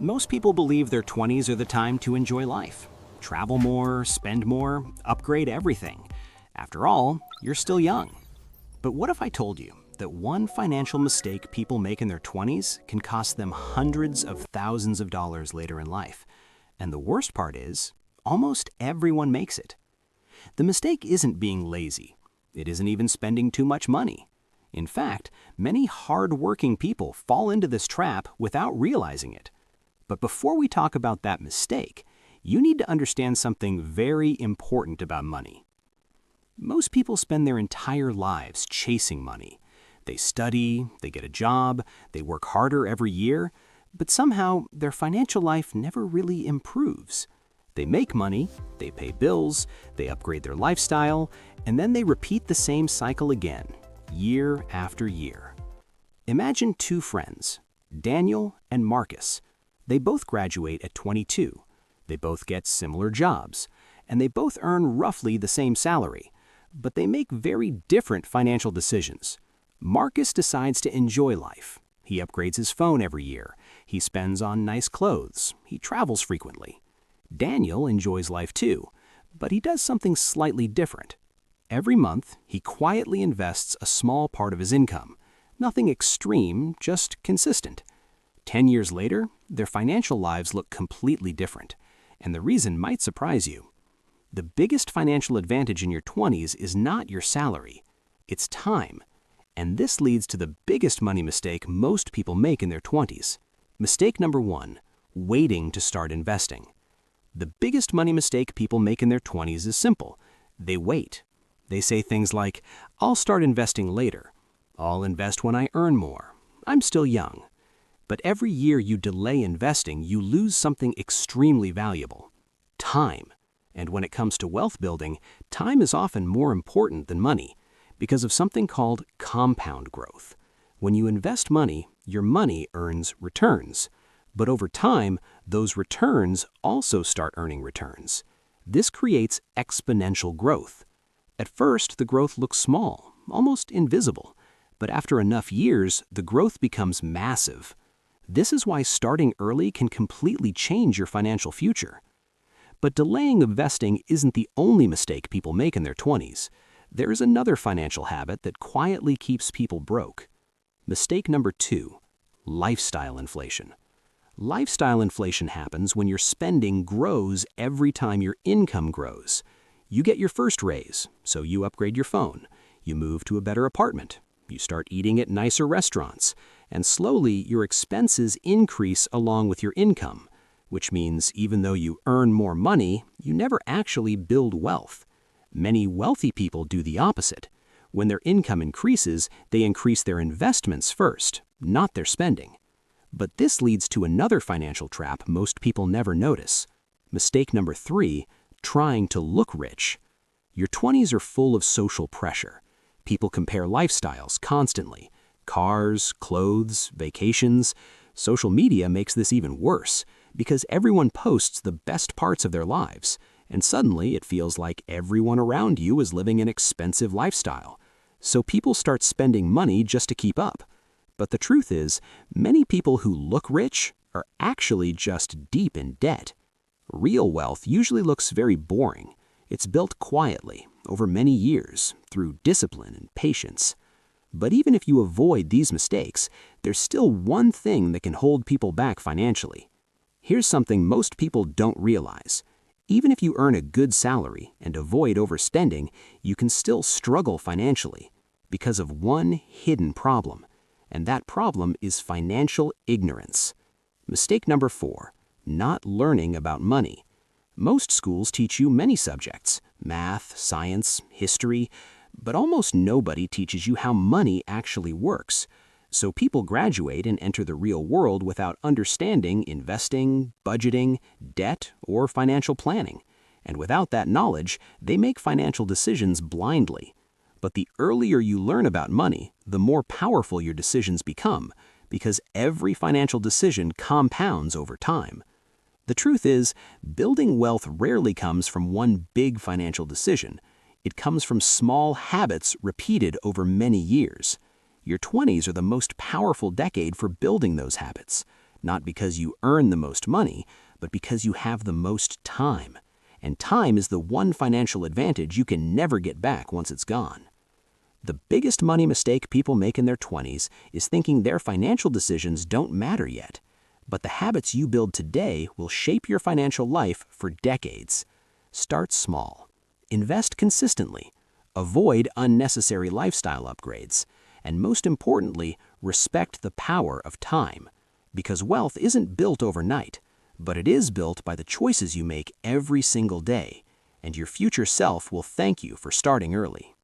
Most people believe their 20s are the time to enjoy life. Travel more, spend more, upgrade everything. After all, you're still young. But what if I told you that one financial mistake people make in their 20s can cost them hundreds of thousands of dollars later in life? And the worst part is, almost everyone makes it. The mistake isn't being lazy. It isn't even spending too much money. In fact, many hard-working people fall into this trap without realizing it. But before we talk about that mistake, you need to understand something very important about money. Most people spend their entire lives chasing money. They study, they get a job, they work harder every year, but somehow their financial life never really improves. They make money, they pay bills, they upgrade their lifestyle, and then they repeat the same cycle again, year after year. Imagine two friends, Daniel and Marcus. They both graduate at 22. They both get similar jobs, and they both earn roughly the same salary, but they make very different financial decisions. Marcus decides to enjoy life. He upgrades his phone every year. He spends on nice clothes. He travels frequently. Daniel enjoys life too, but he does something slightly different. Every month, he quietly invests a small part of his income. Nothing extreme, just consistent. 10 years later, their financial lives look completely different, and the reason might surprise you. The biggest financial advantage in your 20s is not your salary, it's time. And this leads to the biggest money mistake most people make in their 20s. Mistake number 1, waiting to start investing. The biggest money mistake people make in their 20s is simple. They wait. They say things like, "I'll start investing later. I'll invest when I earn more. I'm still young." But every year you delay investing, you lose something extremely valuable: time. And when it comes to wealth building, time is often more important than money because of something called compound growth. When you invest money, your money earns returns. But over time, those returns also start earning returns. This creates exponential growth. At first, the growth looks small, almost invisible. But after enough years, the growth becomes massive. This is why starting early can completely change your financial future. But delaying investing isn't the only mistake people make in their 20s. There is another financial habit that quietly keeps people broke. Mistake number 2, lifestyle inflation. Lifestyle inflation happens when your spending grows every time your income grows. You get your first raise, so you upgrade your phone. You move to a better apartment. You start eating at nicer restaurants. And slowly, your expenses increase along with your income, which means even though you earn more money, you never actually build wealth. Many wealthy people do the opposite. When their income increases, they increase their investments first, not their spending. But this leads to another financial trap most people never notice. Mistake number 3, trying to look rich. Your 20s are full of social pressure. People compare lifestyles constantly. Cars, clothes, vacations. Social media makes this even worse because everyone posts the best parts of their lives, and suddenly it feels like everyone around you is living an expensive lifestyle. So people start spending money just to keep up. But the truth is, many people who look rich are actually just deep in debt. Real wealth usually looks very boring. It's built quietly, over many years, through discipline and patience. But even if you avoid these mistakes, there's still one thing that can hold people back financially. Here's something most people don't realize. Even if you earn a good salary and avoid overspending, you can still struggle financially because of one hidden problem. And that problem is financial ignorance. Mistake number 4, not learning about money. Most schools teach you many subjects: math, science, history, but almost nobody teaches you how money actually works. So people graduate and enter the real world without understanding investing, budgeting, debt, or financial planning. And without that knowledge, they make financial decisions blindly. But the earlier you learn about money, the more powerful your decisions become, because every financial decision compounds over time. The truth is, building wealth rarely comes from one big financial decision. It comes from small habits repeated over many years. Your 20s are the most powerful decade for building those habits. not because you earn the most money, but because you have the most time. And time is the one financial advantage you can never get back once it's gone. The biggest money mistake people make in their 20s is thinking their financial decisions don't matter yet. But the habits you build today will shape your financial life for decades. Start small. Invest consistently. Avoid unnecessary lifestyle upgrades. And most importantly, respect the power of time. Because wealth isn't built overnight, but it is built by the choices you make every single day. And your future self will thank you for starting early.